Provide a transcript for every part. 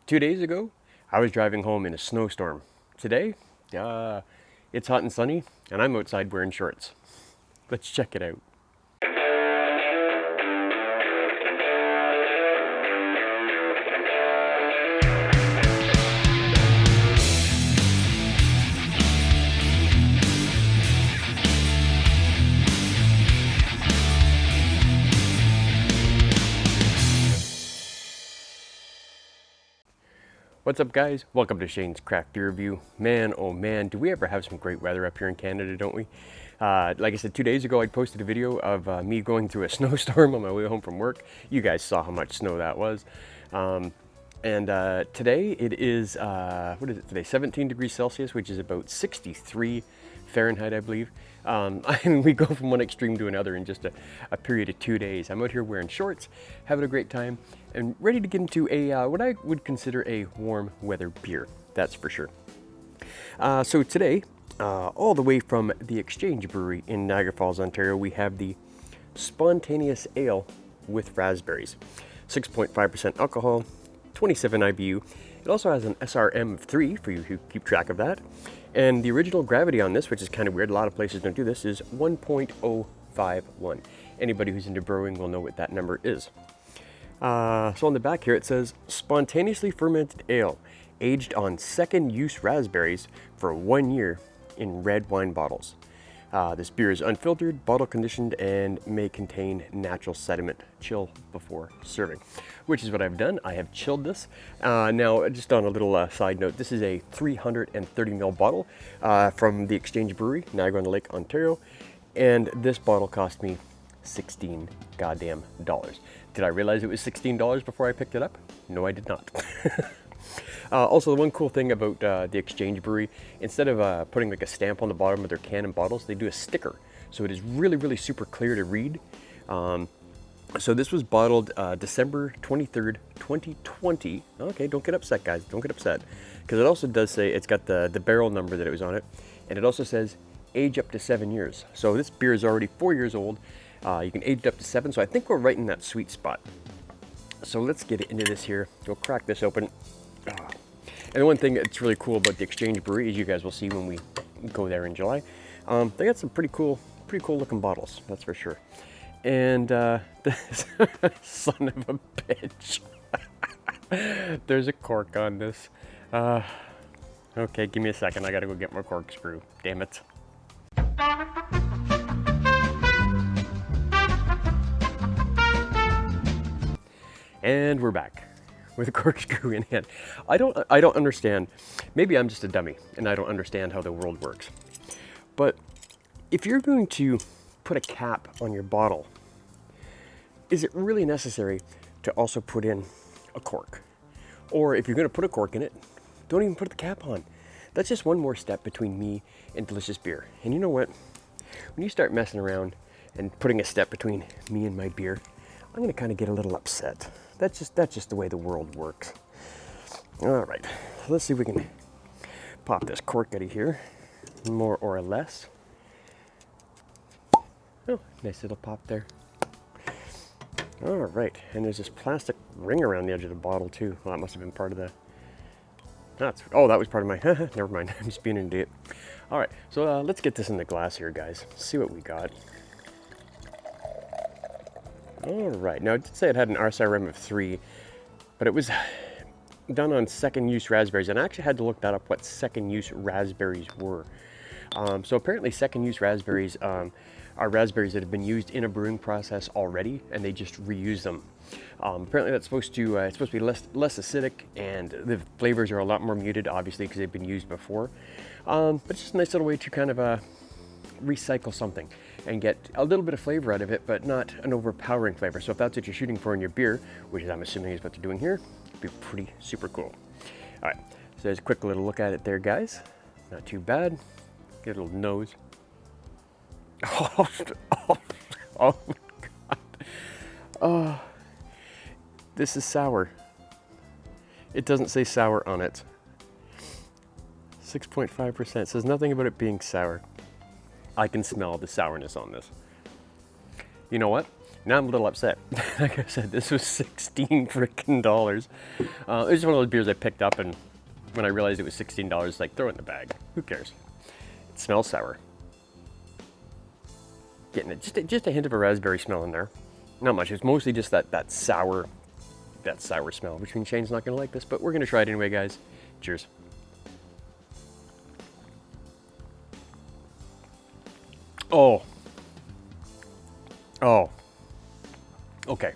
2 days ago, I was driving home in a snowstorm. Today, it's hot and sunny, and I'm outside wearing shorts. Let's check it out. What's up, guys? Welcome to Shane's Craft Beer Review. Man, oh man, do we ever have some great weather up here in Canada, don't we? Like I said, 2 days ago, I posted a video of me going through a snowstorm on my way home from work. You guys saw how much snow that was. Today it is, what is it today? 17 degrees Celsius, which is about 63 Fahrenheit, I believe. And we go from one extreme to another in just a period of 2 days. I'm out here wearing shorts, having a great time, and ready to get into a what I would consider a warm weather beer. That's for sure. So today, all the way from the Exchange Brewery in Niagara Falls, Ontario, we have the Spontaneous Ale with Raspberries. 6.5% alcohol, 27 IBU. It also has an SRM of 3 for you who keep track of that. And the original gravity on this, which is kind of weird, a lot of places don't do this, is 1.051. Anybody who's into brewing will know what that number is. So on the back here it says, spontaneously fermented ale, aged on second use raspberries for 1 year in red wine bottles. This beer is unfiltered, bottle conditioned, and may contain natural sediment. Chill before serving, which is what I've done. I have chilled this. Now, just on a little side note, this is a 330 ml bottle from the Exchange Brewery, Niagara-on-the-Lake, Ontario, and this bottle cost me $16 goddamn dollars. Did I realize it was $16 before I picked it up? No, I did not. Also, the one cool thing about the Exchange Brewery, instead of putting like a stamp on the bottom of their can and bottles, they do a sticker. So it is really, really super clear to read. So this was bottled December 23rd, 2020. Okay, don't get upset, guys. Don't get upset. Because it also does say, it's got the barrel number that it was on it. And it also says age up to 7 years. So this beer is already 4 years old. You can age it up to 7. So I think we're right in that sweet spot. So let's get into this here. We'll crack this open. And the one thing that's really cool about the Exchange Brewery, as you guys will see when we go there in July, they got some pretty cool looking bottles, that's for sure. And this son of a bitch. There's a cork on this. Okay, give me a second. I gotta go get more corkscrew. Damn it. And we're back with a corkscrew in hand. I don't understand. Maybe I'm just a dummy and I don't understand how the world works. But if you're going to put a cap on your bottle, is it really necessary to also put in a cork? Or if you're going to put a cork in it, don't even put the cap on. That's just one more step between me and delicious beer. And you know what? When you start messing around and putting a step between me and my beer, I'm going to kind of get a little upset. That's just the way the world works. All right, let's see if we can pop this cork out of here, more or less. Oh, nice little pop there. All right, and there's this plastic ring around the edge of the bottle too. Well, that must have been part of the. That was part of my. Never mind. I'm just being an idiot. All right, so let's get this in the glass here, guys. See what we got. All right, now it did say it had an SRM of 3, but it was done on second use raspberries, and I actually had to look that up, what second use raspberries were. So apparently second use raspberries are raspberries that have been used in a brewing process already, and they just reuse them. Apparently that's supposed to be less acidic, and the flavors are a lot more muted, obviously, because they've been used before. But it's just a nice little way to kind of recycle something and get a little bit of flavor out of it, but not an overpowering flavor. So if that's what you're shooting for in your beer, which I'm assuming is what they're doing here, it'd be pretty super cool. All right, so there's a quick little look at it there, guys. Not too bad. Get a little nose. Oh, God. Oh, this is sour. It doesn't say sour on it. 6.5%. Says nothing about it being sour. I can smell the sourness on this. You know what? Now I'm a little upset. Like I said, this was 16 freaking dollars. It was just one of those beers I picked up, and when I realized it was $16, like, throw it in the bag. Who cares? It smells sour. Getting it, just a hint of a raspberry smell in there. Not much. It's mostly just that sour smell, which means Shane's not gonna like this, but we're gonna try it anyway, guys. Cheers. Oh. Oh. Okay.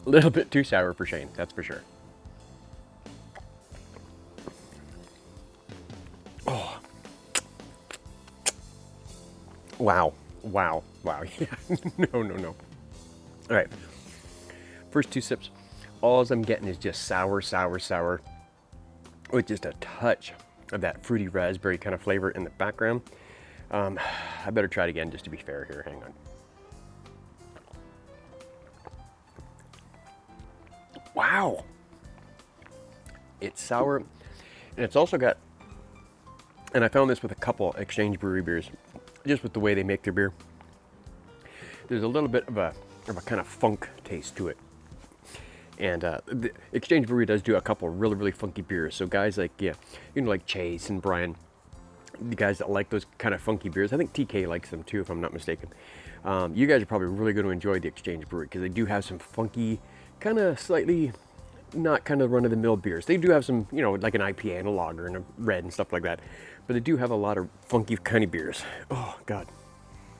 A little bit too sour for Shane, that's for sure. Oh. Wow. Wow. Wow. Yeah. No. All right. First two sips, all I'm getting is just sour, with just a touch of that fruity raspberry kind of flavor in the background. I better try it again just to be fair here. Hang on. Wow. It's sour, and it's also got, and I found this with a couple Exchange Brewery beers, just with the way they make their beer. There's a little bit of a kind of funk taste to it. And the Exchange Brewery does do a couple really funky beers. So guys like, yeah, like Chase and Brian, the guys that like those kind of funky beers, I think TK likes them too, if I'm not mistaken. You guys are probably really going to enjoy the Exchange Brewery because they do have some funky, kind of slightly not kind of run-of-the-mill beers. They do have some, like an IPA and a lager and a red and stuff like that. But they do have a lot of funky kind of beers. Oh, God.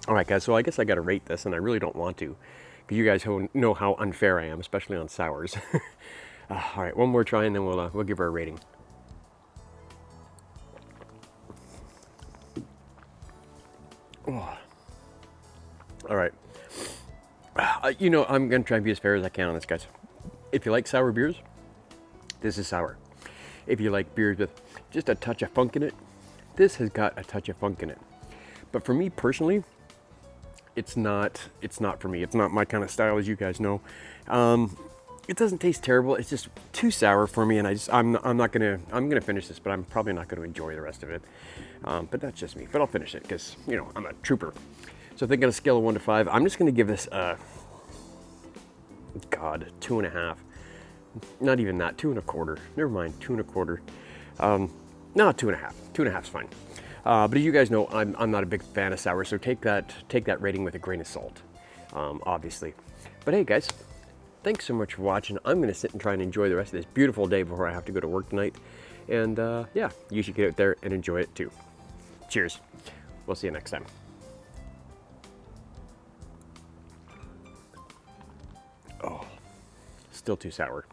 All right, guys, so I guess I got to rate this, and I really don't want to, because you guys know how unfair I am, especially on sours. All right, one more try, and then we'll give her a rating. Oh. All right. I'm going to try and be as fair as I can on this, guys. If you like sour beers, this is sour. If you like beers with just a touch of funk in it, this has got a touch of funk in it. But for me personally, it's not for me. It's not my kind of style, as you guys know. It doesn't taste terrible. It's just too sour for me, and I'm gonna finish this, but I'm probably not gonna enjoy the rest of it. But that's just me. But I'll finish it because I'm a trooper. So I think on a scale of 1 to 5, I'm just gonna give this a 2.5. Not even that, 2.25. Never mind, 2.25. No, 2.5. 2.5 is fine. But as you guys know, I'm not a big fan of sour, so take that rating with a grain of salt, obviously. But hey, guys, thanks so much for watching. I'm going to sit and try and enjoy the rest of this beautiful day before I have to go to work tonight. And yeah, you should get out there and enjoy it too. Cheers. We'll see you next time. Oh, still too sour.